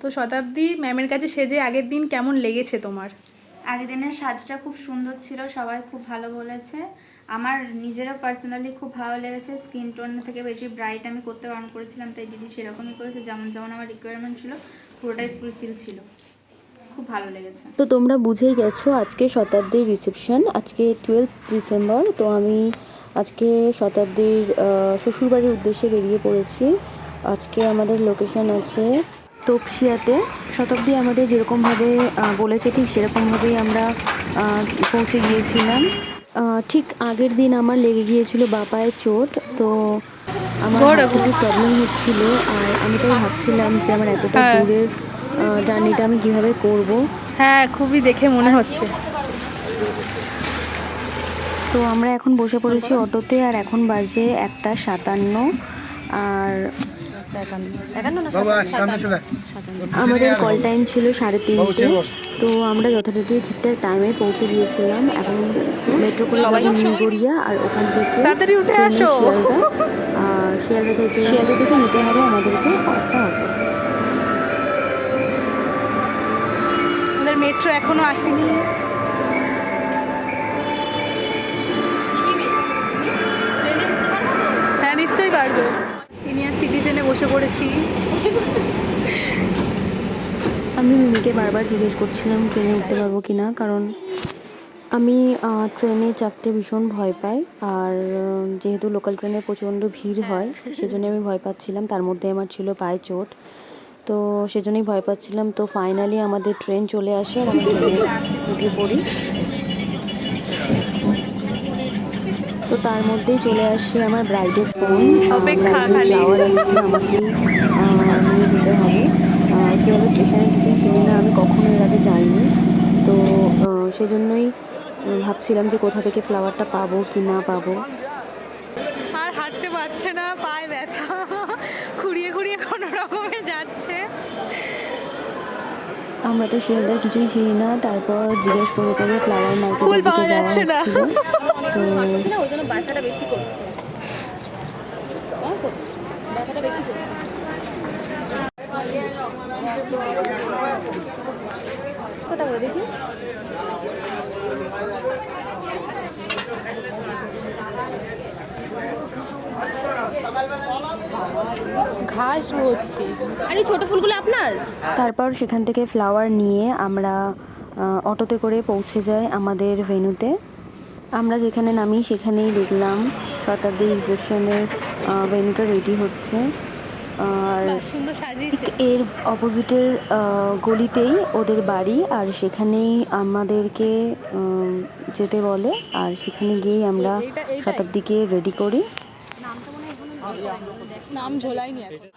তো শতাব্দী ম্যামের কাছে সেজে আগের দিন কেমন লেগেছে তোমার? আগের দিনের সাজটা খুব সুন্দর ছিল, সবাই খুব ভালো বলেছে। আমার নিজেরও পার্সোনালি খুব ভালো লেগেছে। স্কিন টোন থেকে বেশি ব্রাইট আমি করতে বারণ করেছিলাম, তাই দিদি সেরকমই করেছে, যেমন যেমন আমার রিকোয়ারমেন্ট ছিল পুরোটাই ফুলফিল ছিল। খুব ভালো লেগেছে। তো তোমরা বুঝেই গেছো আজকে শতাব্দীর রিসেপশন, আজকে 12 ডিসেম্বর। তো আমি আজকে শতাব্দীর শ্বশুরবাড়ির উদ্দেশ্যে বেরিয়ে পড়েছি। আজকে আমাদের লোকেশন আছে তপসিয়াতে। শতাব্দী আমাদের যেরকমভাবে বলেছে ঠিক সেরকমভাবেই আমরা পৌঁছে গিয়েছিলাম। ঠিক আগের দিন আমার লেগে গিয়েছিল বাঁ পায়ে চোট, তো আমার একটু প্রবলেম হচ্ছিল। আর আমি তাই ভাবছিলাম যে আমার এতটা দূরের জার্নিটা আমি কীভাবে করব। হ্যাঁ, খুবই দেখে মনে হচ্ছে। তো আমরা এখন বসে পড়েছি অটোতে, আর এখন বাজে 1:57। আর আমাদের কল টাইম ছিল 3:30। তো আমরা যথারীতি ঠিকঠাক টাইমে পৌঁছে গিয়েছিলাম। এখন মেট্রো করে যাবো নিউগড়িয়া, আর ওখান থেকে তাড়াতাড়ি উঠে ট্রেনে আসো। শিয়ালদা। আর শিয়ালদা থেকে নিতে হবে আমাদেরকে একটা অটো। আমাদের মেট্রো এখনো আসেনি। হ্যাঁ, নিশ্চয়ই পারবো। সিনিয়র সিটিজেনে বসে পড়েছি। আমি মিমিকে বারবার জিজ্ঞেস করছিলাম ট্রেনে উঠতে পারবো কি না, কারণ আমি ট্রেনে চাপতে ভীষণ ভয় পাই। আর যেহেতু লোকাল ট্রেনে প্রচণ্ড ভিড় হয়, সেজন্য আমি ভয় পাচ্ছিলাম। তার মধ্যে আমার ছিল পায়ে চোট, তো সেজন্যই ভয় পাচ্ছিলাম। তো ফাইনালি আমাদের ট্রেন চলে আসে আর আমরা ট্রেনে উঠে পড়ি। তো তার মধ্যেই চলে আসে আমার ব্রাইডের ফোন। ব্রাইডের ফ্লাওয়ার আজকে আমাকেই নিয়ে যেতে হবে। শিয়ালদা স্টেশনে কিছুই চিনি না, আমি কখনো এর আগে যাইনি। তো সেজন্যই ভাবছিলাম যে কোথা থেকে ফ্লাওয়ারটা পাবো কি না পাবো। আর হাঁটতে পারছে না, পায়ে ব্যথা, খুঁড়িয়ে খুঁড়িয়ে কোনো রকমে যাচ্ছে। আমরা তো শিয়ালদার কিছুই চিনি না, তারপর জিজ্ঞেস করে করে ফ্লাওয়ার মার্কেটের দিকে যাওয়া হচ্ছিল। তো ওই জন্য ব্যথাটা বেশি করছে। ব্যথাটা বেশি করছে। কত করে দেখি? ঘাস ভর্তি। আরে ছোট ফুলগুলো আপনার? তারপর সেখান থেকে ফ্লাওয়ার নিয়ে আমরা অটোতে করে পৌঁছে যাই আমাদের ভেন্যুতে। আমরা যেখানে নামি সেখানেই দেখলাম শতাব্দী রিসেপশনের ভেন্যুটা রেডি হচ্ছে। আর ঠিক এর অপোজিটের গলিতেই ওদের বাড়ি, আর সেখানেই আমাদেরকে যেতে বলে। আর সেখানে গিয়েই আমরা শতাব্দীকে রেডি করি। নাম ঝোলাইনি এখন।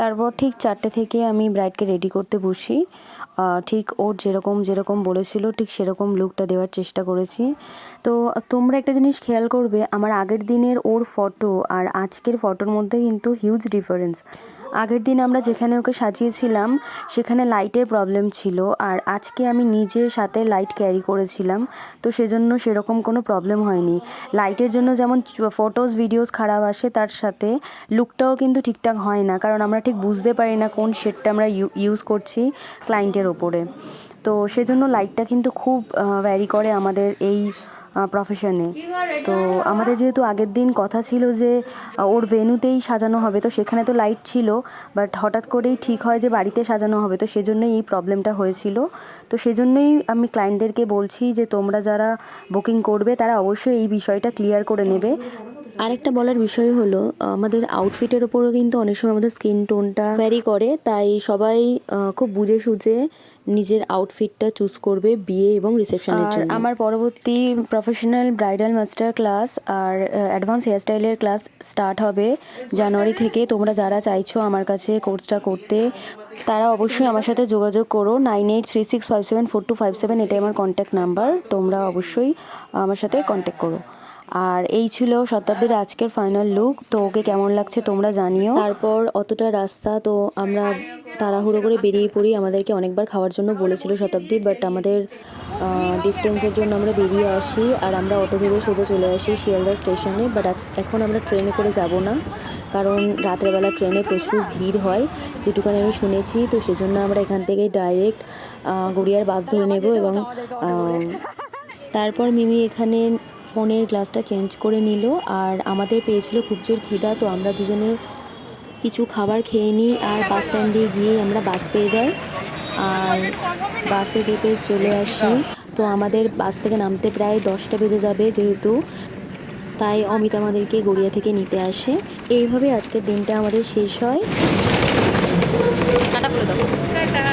তারপর ঠিক 4টে থেকে আমি ব্রাইডকে রেডি করতে বসি। ঠিক ওর যেরকম যেরকম বলেছিল ঠিক সেরকম লুকটা দেওয়ার চেষ্টা করেছি। তো তোমরা একটা জিনিস খেয়াল করবে, আমার আগের দিনের ওর ফটো আর আজকের ফটোর মধ্যে কিন্তু হিউজ ডিফারেন্স। আগের দিন আমরা যেখানে ওকে সাজিয়েছিলাম সেখানে লাইটের প্রবলেম ছিল, আর আজকে আমি নিজের সাথে লাইট ক্যারি করেছিলাম, তো সেজন্য সেরকম কোনো প্রবলেম হয়নি। লাইটের জন্য যেমন ফটোস ভিডিওস খারাপ আসে, তার সাথে লুকটাও কিন্তু ঠিকঠাক হয় না, কারণ আমরা ঠিক বুঝতে পারি না কোন শেডটা আমরা ইউজ করছি ক্লায়েন্টের ওপরে। তো সেজন্য লাইটটা কিন্তু খুব ভ্যারি করে আমাদের এই প্রফেশনে। তো আমাদের যেহেতু আগের দিন কথা ছিল যে ওর ভেন্যুতেই সাজানো হবে, তো সেখানে তো লাইট ছিল, বাট হঠাৎ করেই ঠিক হয় যে বাড়িতে সাজানো হবে, তো সেজন্যই এই প্রবলেমটা হয়েছিল। তো সেজন্যই আমি ক্লায়েন্টদেরকে বলছি যে তোমরা যারা বুকিং করবে তারা অবশ্যই এই বিষয়টা ক্লিয়ার করে নেবে। আরেকটা বলার বিষয় হলো, আমাদের আউটফিটের ওপরও কিন্তু অনেক সময় আমাদের স্কিন টোনটা ভ্যারি করে, তাই সবাই খুব বুঝে সুঝে নিজের আউটফিটটা চুজ করবে বিয়ে এবং রিসেপশনের জন্য। আমার পরবর্তী প্রফেশনাল ব্রাইডাল মাস্টার ক্লাস আর অ্যাডভান্স হেয়ারস্টাইলের ক্লাস স্টার্ট হবে জানুয়ারি থেকে। তোমরা যারা চাইছো আমার কাছে কোর্সটা করতে, তারা অবশ্যই আমার সাথে যোগাযোগ করো। 9836574257 এটাই আমার কন্ট্যাক্ট নাম্বার। তোমরা অবশ্যই আমার সাথে কন্ট্যাক্ট করো। আর এই ছিল শতাব্দীর আজকের ফাইনাল লুক। তো ওকে কেমন লাগছে তোমরা জানিও। তারপর অতটা রাস্তা, তো আমরা তাড়াহুড়ো করে বেরিয়ে পড়ি। আমাদেরকে অনেকবার খাওয়ার জন্য বলেছিল শতাব্দী, বাট আমাদের ডিস্টেন্সের জন্য আমরা বেরিয়ে আসি আর আমরা অটো ভেবে সোজা চলে আসি শিয়ালদা স্টেশনে। বাট এখন আমরা ট্রেনে করে যাব না, কারণ রাত্রেবেলা ট্রেনে প্রচুর ভিড় হয় যেটুকুনি আমি শুনেছি। তো সেজন্য আমরা এখান থেকে ডাইরেক্ট গড়িয়ার বাস ধরে নেব। এবং তারপর মিমি এখানে ফোনের গ্লাসটা চেঞ্জ করে নিল আর আমাদের পেয়েছিল খুব জোর খিদা। তো আমরা দুজনে কিছু খাবার খেয়ে নিই আর বাস স্ট্যান্ডে গিয়ে আমরা বাস পেয়ে যাই আর বাসে চেপে চলে আসি। তো আমাদের বাস থেকে নামতে প্রায় 10টা বেজে যাবে যেহেতু, তাই অমিত আমাদেরকে গড়িয়া থেকে নিতে আসে। এইভাবে আজকের দিনটা আমাদের শেষ হয়। টাটা বলে দাও। টাটা।